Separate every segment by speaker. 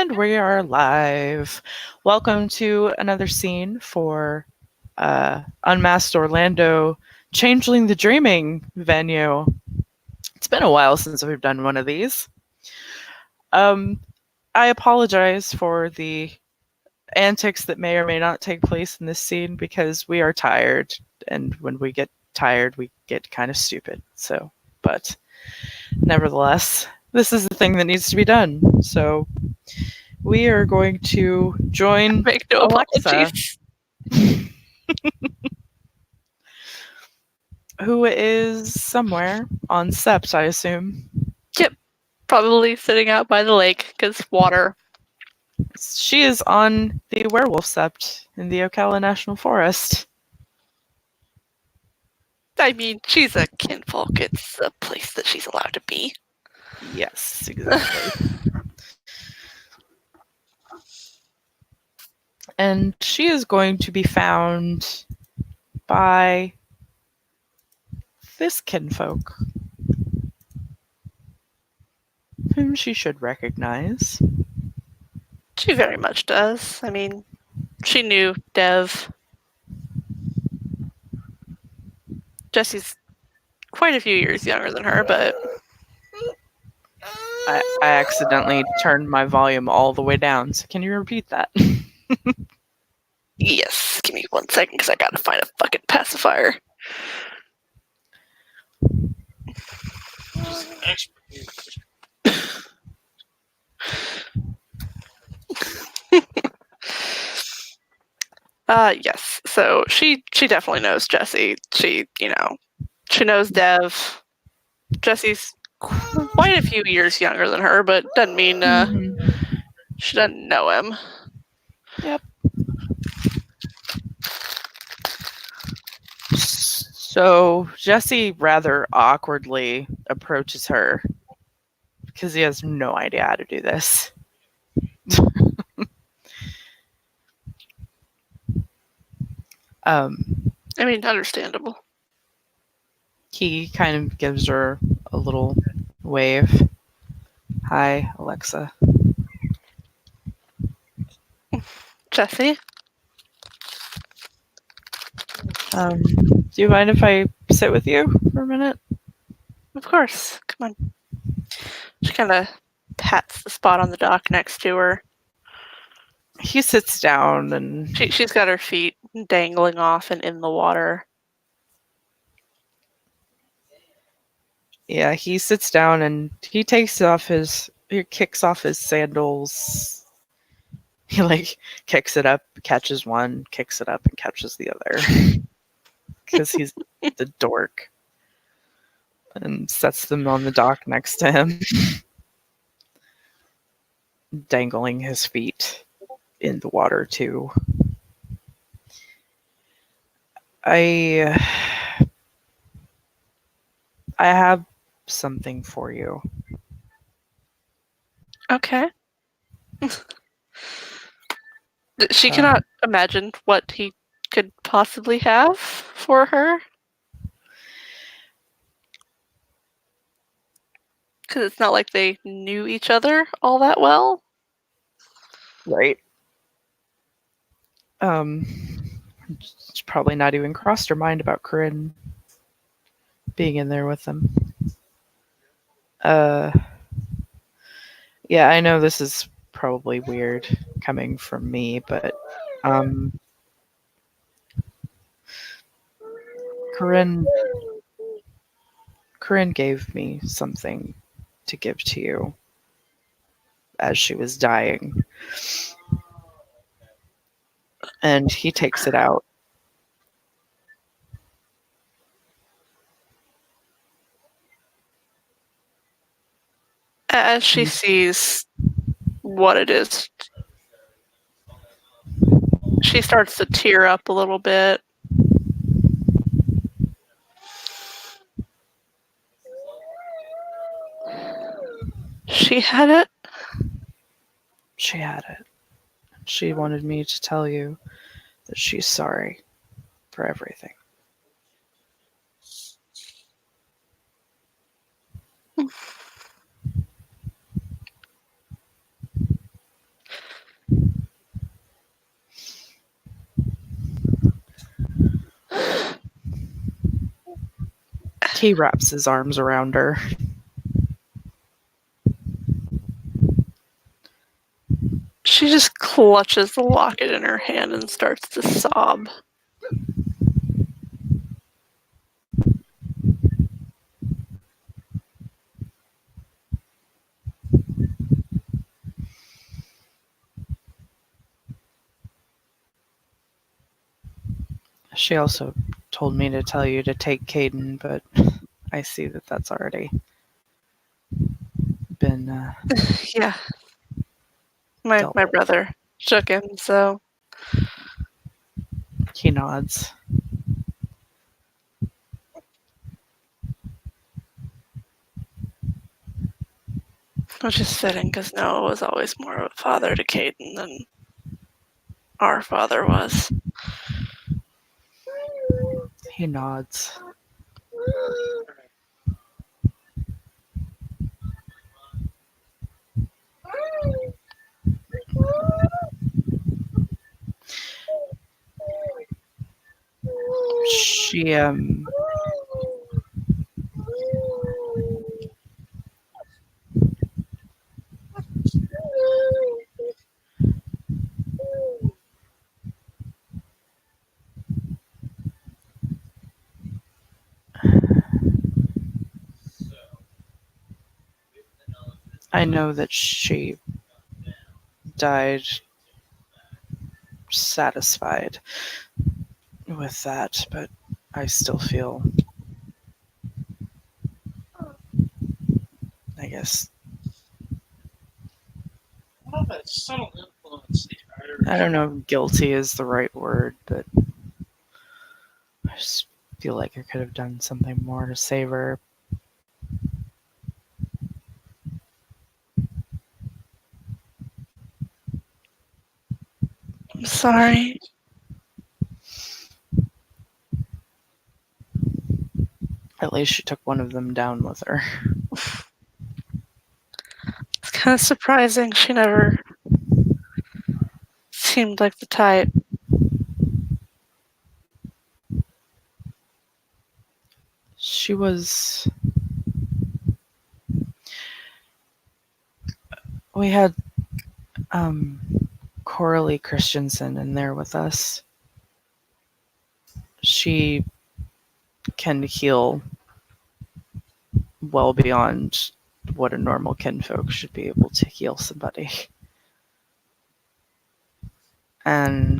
Speaker 1: And we are live. Welcome to another scene for Unmasked Orlando Changeling the Dreaming venue. It's been a while since we've done one of these. I apologize for the antics that may or may not take place in this scene because we are tired, and when we get tired, we get kind of stupid. But nevertheless, this is the thing that needs to be done. So we are going to join
Speaker 2: Make no
Speaker 1: Alexa,
Speaker 2: apologies.
Speaker 1: who is somewhere on Sept, I assume.
Speaker 2: Yep, probably sitting out by the lake because water.
Speaker 1: She is on the werewolf Sept in the Ocala National Forest.
Speaker 2: I mean, she's a kinfolk. It's a place that she's allowed to be.
Speaker 1: Yes, exactly. And she is going to be found by this kinfolk, whom she should recognize.
Speaker 2: She very much does. I mean, she knew Dev. Jesse's quite a few years younger than her, but
Speaker 1: I accidentally turned my volume all the way down, so can you repeat that?
Speaker 2: yes, give me 1 second because I gotta find a fucking pacifier. Yes. So she definitely knows Jesse. She knows Dev. Jesse's quite a few years younger than her, but doesn't mean she doesn't know him.
Speaker 1: Yep. So Jesse rather awkwardly approaches her because he has no idea how to do this.
Speaker 2: I mean, understandable.
Speaker 1: He kind of gives her a little wave. Hi, Alexa.
Speaker 2: Jesse?
Speaker 1: Do you mind if I sit with you for a minute?
Speaker 2: Of course. Come on. She kind of pats the spot on the dock next to her.
Speaker 1: He sits down and
Speaker 2: She's got her feet dangling off and in the water.
Speaker 1: yeah, he sits down and he kicks off his sandals. He kicks it up, catches one, kicks it up, and catches the other. Because he's the dork. And sets them on the dock next to him. Dangling his feet in the water too. I have something for you.
Speaker 2: Okay. She cannot imagine what he could possibly have for her. Because it's not like they knew each other all that well.
Speaker 1: Right. It's probably not even crossed her mind about Corinne being in there with them. Yeah, I know this is probably weird coming from me, but Corinne gave me something to give to you as she was dying. And he takes it out.
Speaker 2: As she sees what it is, she starts to tear up a little bit. She had it?
Speaker 1: She had it. She wanted me to tell you that she's sorry for everything. He wraps his arms around her.
Speaker 2: She just clutches the locket in her hand and starts to sob.
Speaker 1: She also told me to tell you to take Caden, but I see that that's already been
Speaker 2: Yeah. My
Speaker 1: dealt with.
Speaker 2: brother shook him, so
Speaker 1: He nods.
Speaker 2: which is fitting because Noah was always more of a father to Caden than our father was.
Speaker 1: He nods. She I know that she died satisfied with that, but I still feel, I guess, I don't know if guilty is the right word, but I just feel like I could have done something more to save her.
Speaker 2: I'm sorry.
Speaker 1: At least she took one of them down with her.
Speaker 2: It's kind of surprising. She never seemed like the type.
Speaker 1: She was. We had Coralie Christensen in there with us. She can heal well beyond what a normal kinfolk should be able to heal somebody. And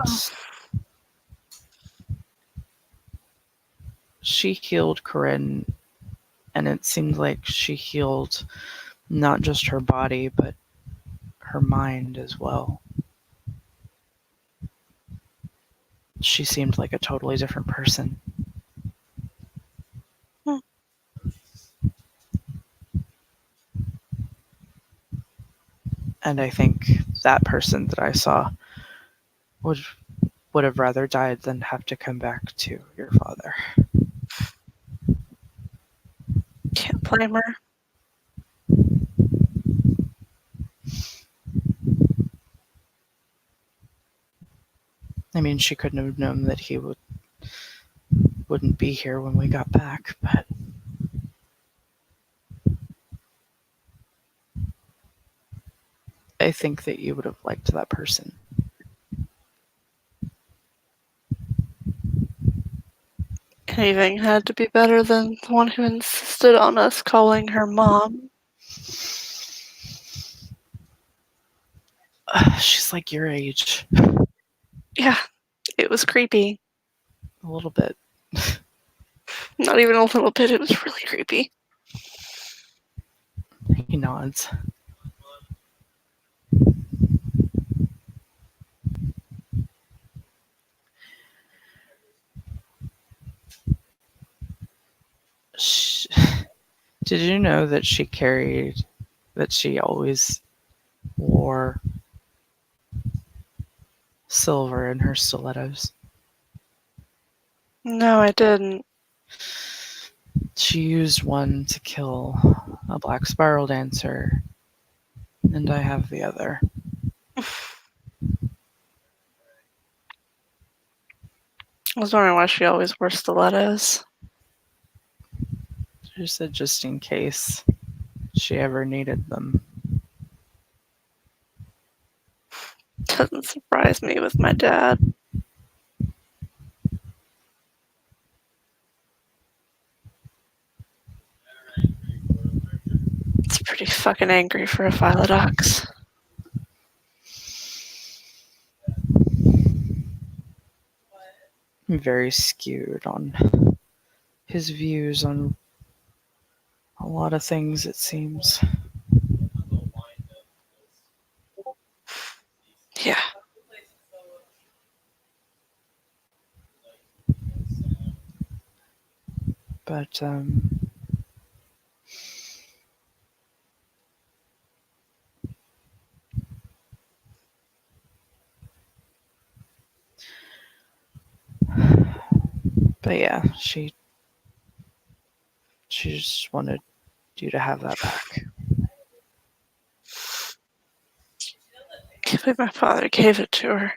Speaker 1: she healed Corinne, and it seemed like she healed not just her body, but her mind as well. She seemed like a totally different person.
Speaker 2: Hmm.
Speaker 1: And I think that person that I saw would have rather died than have to come back to your father.
Speaker 2: Can't blame her.
Speaker 1: I mean, she couldn't have known that he wouldn't be here when we got back, but I think that you would have liked that person.
Speaker 2: Anything had to be better than the one who insisted on us calling her mom.
Speaker 1: She's like your age.
Speaker 2: Yeah, it was creepy.
Speaker 1: A little bit.
Speaker 2: Not even a little bit, it was really creepy.
Speaker 1: He nods. Did you know that she always wore silver in her stilettos?
Speaker 2: No, I didn't.
Speaker 1: She used one to kill a black spiral dancer, and I have the other.
Speaker 2: I was wondering why she always wore stilettos.
Speaker 1: She said just in case she ever needed them.
Speaker 2: Doesn't surprise me with my dad. It's pretty fucking angry for a Philodox.
Speaker 1: Very skewed on his views on a lot of things, it seems.
Speaker 2: Yeah.
Speaker 1: But yeah, she just wanted you to have that back.
Speaker 2: Can't believe my father gave it to her.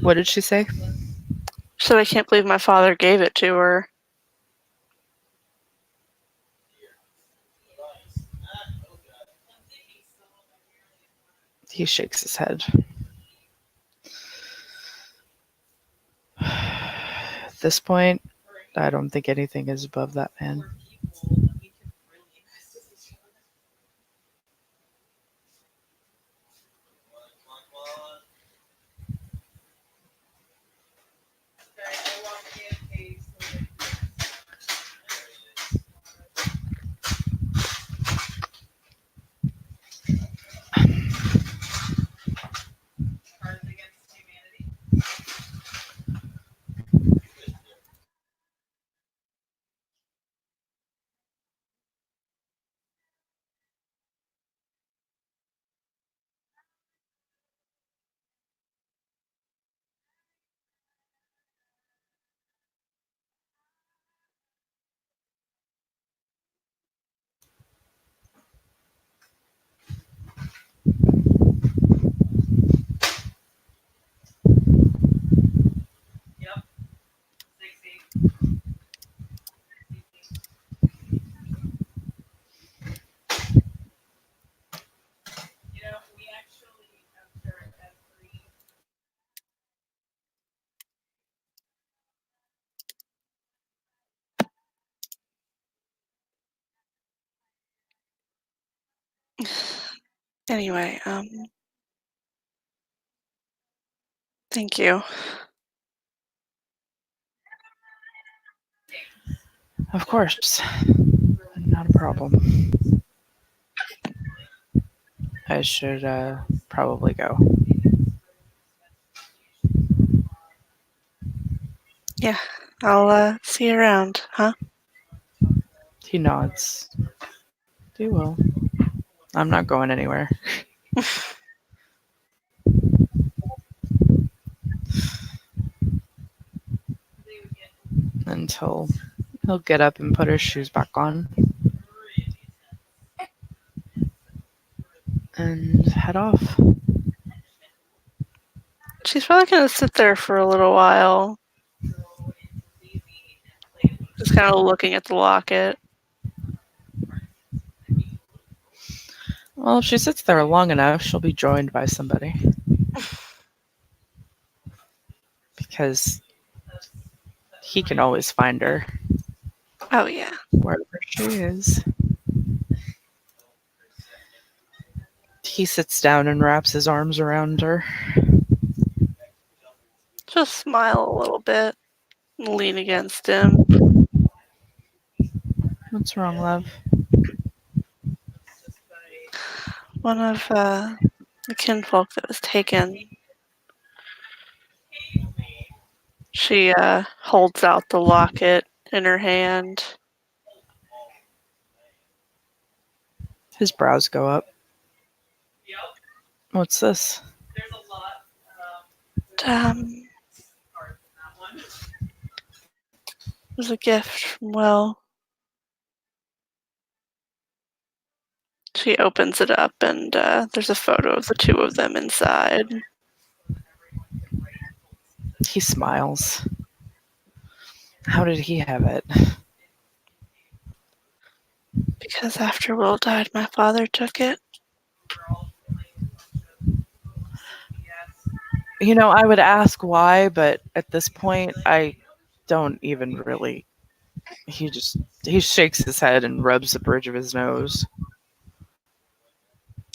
Speaker 1: What did she say?
Speaker 2: She said, I can't believe my father gave it to her.
Speaker 1: He shakes his head. At this point, I don't think anything is above that man.
Speaker 2: Anyway, thank you.
Speaker 1: Of course. Not a problem. I should probably go.
Speaker 2: Yeah, I'll see you around, huh?
Speaker 1: He nods. You will. I'm not going anywhere. Until he'll get up and put his shoes back on and head off.
Speaker 2: She's probably gonna sit there for a little while. Just kind of looking at the locket.
Speaker 1: Well, if she sits there long enough, she'll be joined by somebody. Because he can always find her
Speaker 2: Oh, yeah.
Speaker 1: wherever she is. He sits down and wraps his arms around her.
Speaker 2: Just smile a little bit and lean against him.
Speaker 1: What's wrong, love?
Speaker 2: One of the kinfolk that was taken. She holds out the locket in her hand.
Speaker 1: His brows go up. What's this?
Speaker 2: It was a gift from Will. She opens it up and there's a photo of the two of them inside.
Speaker 1: He smiles. How did he have it?
Speaker 2: Because after Will died, my father took it.
Speaker 1: I would ask why, but at this point, I don't even really. He shakes his head and rubs the bridge of his nose.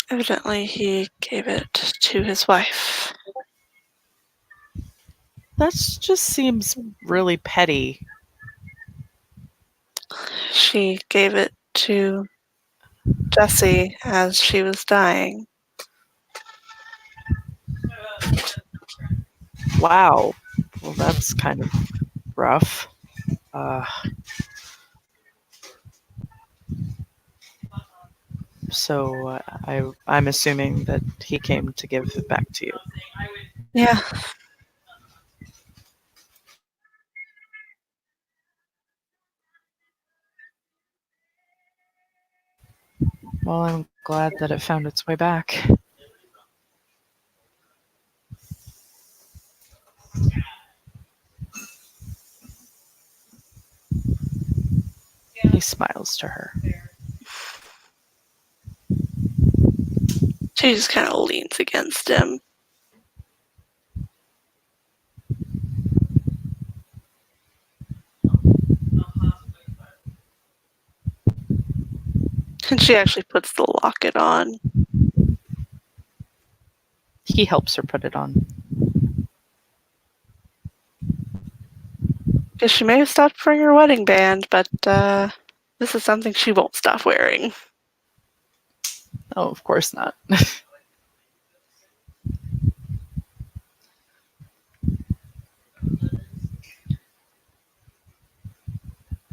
Speaker 2: Evidently, he gave it to his wife.
Speaker 1: That just seems really petty.
Speaker 2: She gave it to Jessie as she was dying.
Speaker 1: Wow. Well, that's kind of rough. Uh, so I'm assuming that he came to give it back to you.
Speaker 2: Yeah.
Speaker 1: Well, I'm glad that it found its way back. He smiles to her.
Speaker 2: She just kind of leans against him. And she actually puts the locket on.
Speaker 1: He helps her put it on.
Speaker 2: Because she may have stopped wearing her wedding band, but this is something she won't stop wearing.
Speaker 1: Oh, of course not.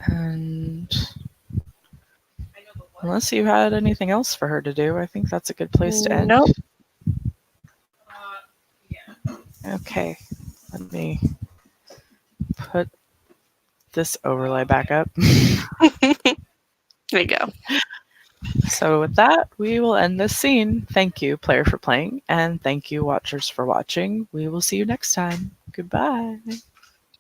Speaker 1: And unless you had anything else for her to do, I think that's a good place to end.
Speaker 2: Nope.
Speaker 1: Okay, let me put this overlay back up.
Speaker 2: There you go.
Speaker 1: So with that, we will end this scene. Thank you, player, for playing, and thank you, watchers, for watching. We will see you next time. Goodbye.